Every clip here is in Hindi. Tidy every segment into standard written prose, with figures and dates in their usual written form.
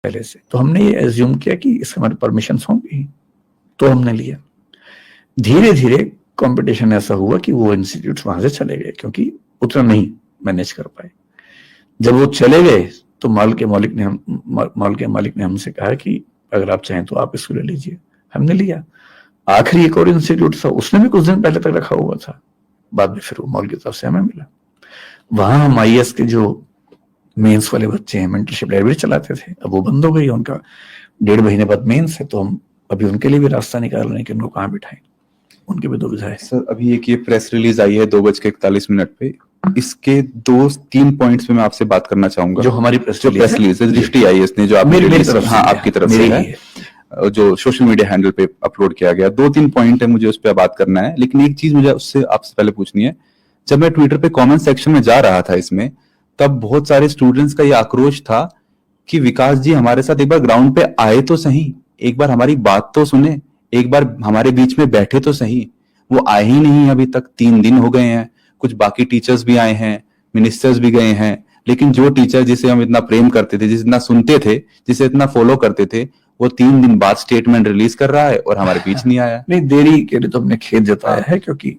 पहले से, तो हमने ये एज्यूम किया कि इससे हमारे परमिशन होंगी, तो हमने लिया। धीरे धीरे कंपटीशन ऐसा हुआ कि वो इंस्टीट्यूट वहां से चले गए, क्योंकि उतना नहीं मैनेज कर पाए। जब वो चले गए तो मॉल के मालिक ने हमसे कहा कि अगर आप चाहें तो आप इसको ले लीजिए। हमने लिया। आखिरी एक और इंस्टीट्यूट था, उसने भी कुछ दिन पहले तक रखा हुआ था, बाद में फिर वो मॉल की तरफ से हमें मिला। वहां हम आईएएस के जो मेंस वाले बच्चे हैं, मेंटरशिप लाइब्रेरी चलाते थे, अब वो बंद हो गई, उनका 1.5 महीने बाद मेंस है, तो हम अभी उनके लिए भी रास्ता निकाल रहे हैं कि उनको कहाँ बिठाएं, उनकी भी दुविधा है। सर अभी एक ये प्रेस रिलीज आई है 2:41 पे, इसके 2-3 पॉइंट्स पे मैं आपसे बात करना चाहूंगा। जो हमारी प्रेस रिलीज है दृष्टि आईएएस ने, जो आपकी तरफ से है, जो सोशल मीडिया हैंडल पे अपलोड किया गया। 2-3 पॉइंट है, मुझे उस पर बात करना है, लेकिन एक चीज मुझे उससे आपसे पहले पूछनी है। जब मैं ट्विटर पे कमेंट सेक्शन में जा रहा था इसमें, तब बहुत सारे स्टूडेंट्स का ये आक्रोश था कि विकास जी हमारे साथ एक बार ग्राउंड पे आए तो सही, एक बार हमारी बात तो सुने, एक बार हमारे बीच में बैठे तो सही। वो आए ही नहीं अभी तक, 3 दिन हो गए हैं। कुछ बाकी टीचर्स भी आए हैं, मिनिस्टर्स भी गए हैं, लेकिन जो टीचर जिसे हम इतना प्रेम करते थे, जिसे इतना सुनते थे, जिसे इतना फॉलो करते थे, वो 3 दिन बाद स्टेटमेंट रिलीज कर रहा है और हमारे बीच नहीं आया। नहीं, देरी के लिए तो हमने खेद जताया है, क्योंकि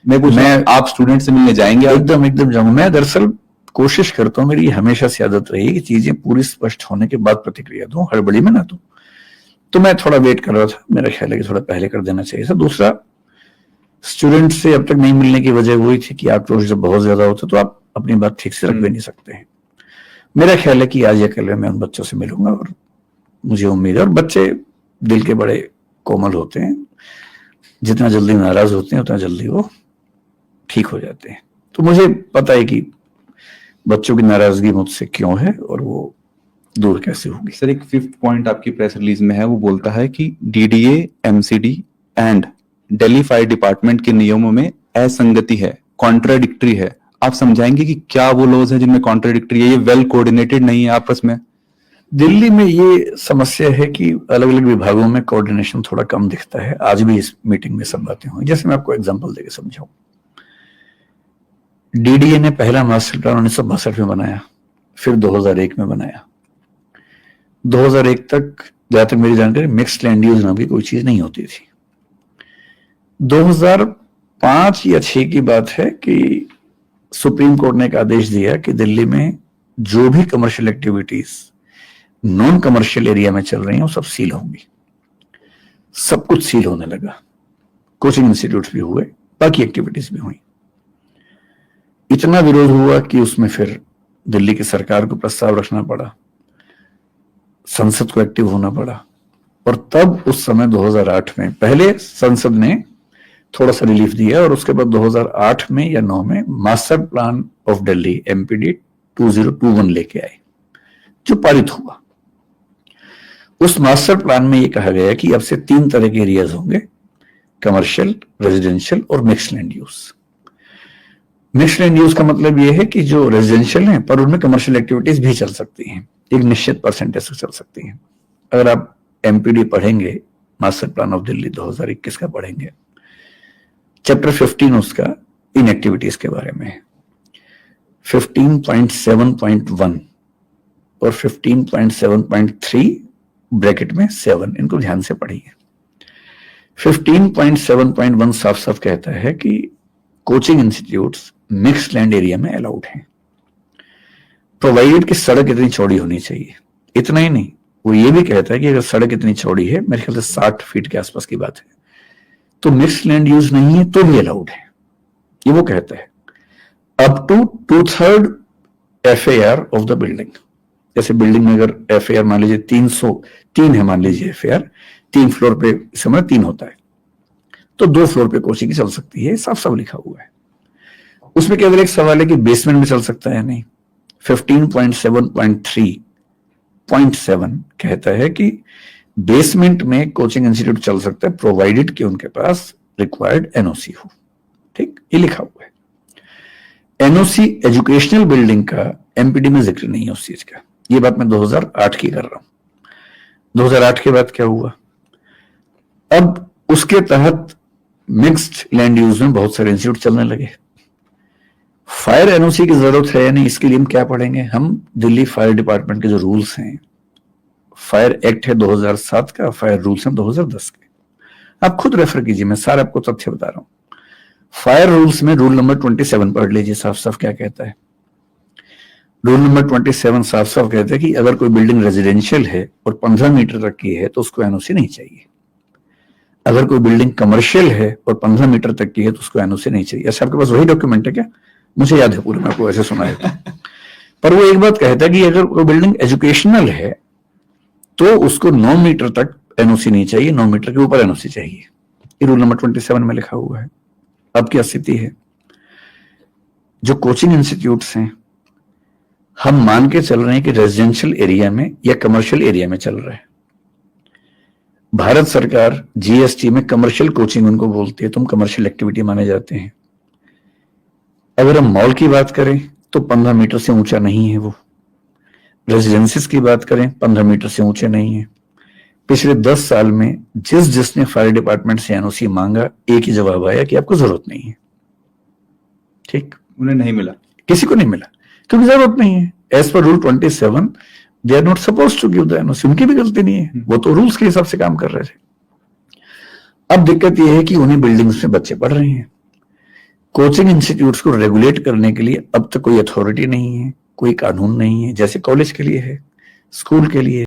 मैं आप स्टूडेंट से मिलने जाएंगे? एकदम जाऊंगा। मैं दरअसल कोशिश करता हूँ, मेरी हमेशा से आदत रही कि चीजें पूरी स्पष्ट होने के बाद प्रतिक्रिया दूं, हड़बड़ी में ना दूं। तो मैं थोड़ा वेट कर रहा था, मेरा ख्याल है कि थोड़ा पहले कर देना चाहिए था। दूसरा, स्टूडेंट से अब तक नहीं मिलने की वजह वही थी कि आक्रोश जब बहुत ज्यादा होता तो आप अपनी बात ठीक से रख भी नहीं सकते हैं। मेरा ख्याल है कि आज या कल मैं उन बच्चों से मिलूंगा, और मुझे उम्मीद है, और बच्चे दिल के बड़े कोमल होते हैं, जितना जल्दी नाराज होते हैं उतना जल्दी वो ठीक हो जाते हैं। तो मुझे पता है कि बच्चों की नाराजगी मुझसे क्यों है और वो दूर कैसे होगी। सर एक 5th पॉइंट आपकी प्रेस रिलीज में है, वो बोलता है कि DDA, MCD and Delhi fire department के नियमों में असंगति है, कॉन्ट्राडिक्टरी है। आप समझाएंगे कि क्या वो लॉज है जिनमें कॉन्ट्राडिक्टरी है, ये वेल कोऑर्डिनेटेड नहीं है आपस में? दिल्ली में ये समस्या है कि अलग अलग विभागों में कोऑर्डिनेशन थोड़ा कम दिखता है। आज भी इस मीटिंग में सब बातें हुई। जैसे मैं आपको एग्जांपल देके समझाऊं, डीडीए ने पहला मास्टर प्लान 1962 में बनाया, फिर 2001 में बनाया। 2001 तक, जहां तक मेरी जानकारी, मिक्स्ड लैंड यूज नाम की कोई चीज नहीं होती थी। 2005 या 6 की बात है कि सुप्रीम कोर्ट ने एक आदेश दिया कि दिल्ली में जो भी commercial activities non commercial area में चल रही हैं वो सब सील होंगी। सब कुछ सील होने लगा, कोचिंग इंस्टीट्यूट्स भी हुए, बाकी एक्टिविटीज भी हुई। इतना विरोध हुआ कि उसमें फिर दिल्ली की सरकार को प्रस्ताव रखना पड़ा, संसद को एक्टिव होना पड़ा, और तब उस समय 2008 में पहले संसद ने थोड़ा सा रिलीफ दिया, और उसके बाद 2008 में या 9 में master plan of Delhi MPD 2021 लेके आए, जो पारित हुआ। उस मास्टर प्लान में ये कहा गया कि अब से 3 तरह के एरियाज होंगे, कमर्शियल, रेजिडेंशियल और mixed land use. Mixed land use का मतलब ये है कि जो रेजिडेंशियल है पर उनमें कमर्शियल एक्टिविटीज भी चल सकती हैं, एक निश्चित परसेंटेज से चल सकती हैं। अगर आप एमपीडी पढ़ेंगे, मास्टर प्लान ऑफ दिल्ली 2021 का पढ़ेंगे, चैप्टर 15 उसका इन एक्टिविटीज के बारे में है। 15.7.1 और 15.7.3 ब्रैकेट में 7, इनको ध्यान से पढ़िए। 15.7.1 साफ साफ कहता है कि coaching institutes mixed land area में अलाउड हैं, प्रोवाइडेड कि सड़क इतनी चौड़ी होनी चाहिए। इतना ही नहीं, वो ये भी कहता है कि अगर सड़क इतनी चौड़ी है, मेरे ख्याल से 60 फीट के आसपास की बात है, तो मिक्स्ड लैंड यूज नहीं है तो भी अलाउड है। ये वो कहता है up to 2/3 FAR of the building. जैसे बिल्डिंग में अगर FAR मान लीजिए 303 है, मान लीजिए FAR 3 फ्लोर पे इस समय 3 होता है, तो 2 फ्लोर पे कोचिंग चल सकती है, साफ साफ लिखा हुआ है। उसमें केवल एक सवाल है कि बेसमेंट में चल सकता है या नहीं। 15.7.3.7 कहता है कि बेसमेंट में कोचिंग इंस्टीट्यूट चल सकता है, प्रोवाइडेड कि उनके पास रिक्वायर्ड एनओसी हो। ठीक, ये लिखा हुआ है। एनओसी एजुकेशनल बिल्डिंग का एमपीडी में जिक्र नहीं है उस चीज का। ये बात मैं 2008 की कर रहा हूं। 2008 के बाद क्या हुआ, अब उसके तहत मिक्स्ड लैंड यूज में बहुत सारे इंस्टीट्यूट चलने लगे। फायर एनओसी की जरूरत है या नहीं, इसके लिए हम क्या पढ़ेंगे? हम दिल्ली फायर डिपार्टमेंट के जो रूल्स हैं फायर एक्ट है 2007 का, फायर रूल्स हैं 2010 के। आप खुद रेफर कीजिए, मैं सारे आपको तथ्य बता रहा हूं। फायर रूल्स में रूल नंबर 27 पढ़ लीजिए, साफ साफ क्या कहता है। रूल नंबर 27 साफ साफ कहता है कि अगर कोई बिल्डिंग रेजिडेंशियल है और 15 मीटर तक की है तो उसको एनओसी नहीं चाहिए। अगर कोई बिल्डिंग कमर्शियल है और 15 मीटर तक की है तो उसको एनओसी नहीं चाहिए। ऐसा आपके पास वही डॉक्यूमेंट है क्या? मुझे याद है पूरा, मैं आपको ऐसे सुनाया था। पर वो एक बात कहता है कि अगर कोई बिल्डिंग एजुकेशनल है तो उसको 9 मीटर तक एनओसी नहीं चाहिए, 9 मीटर के ऊपर एनओसी चाहिए। ये रूल नंबर 27 में लिखा हुआ है। अब क्या स्थिति है? जो कोचिंग इंस्टीट्यूट्स हैं, हम मान के चल रहे हैं कि रेजिडेंशियल एरिया में या कमर्शियल एरिया में चल रहा है। भारत सरकार जीएसटी में कमर्शियल कोचिंग उनको बोलती है, तुम कमर्शियल एक्टिविटी माने जाते हैं। अगर हम मॉल की बात करें तो 15 मीटर से ऊंचा नहीं है वो। रेजिडेंसीज की बात करें 15 मीटर से ऊंचे नहीं है। पिछले 10 साल में जिसने फायर डिपार्टमेंट से एनओसी मांगा, एक ही जवाब आया कि आपको जरूरत नहीं है। ठीक, उन्हें नहीं मिला, किसी को नहीं मिला क्योंकि जरूरत नहीं है। As per rule 27 they are not suppose to give the NOC. उनकी भी गलती नहीं है, वो तो रूल्स के हिसाब से काम कर रहे थे। अब दिक्कत यह है कि उन्हीं बिल्डिंग्स में बच्चे पढ़ रहे हैं। कोचिंग इंस्टीट्यूट्स को रेगुलेट करने के लिए अब तक कोई अथॉरिटी नहीं है, कोई कानून नहीं है, जैसे कॉलेज के लिए है, स्कूल के लिए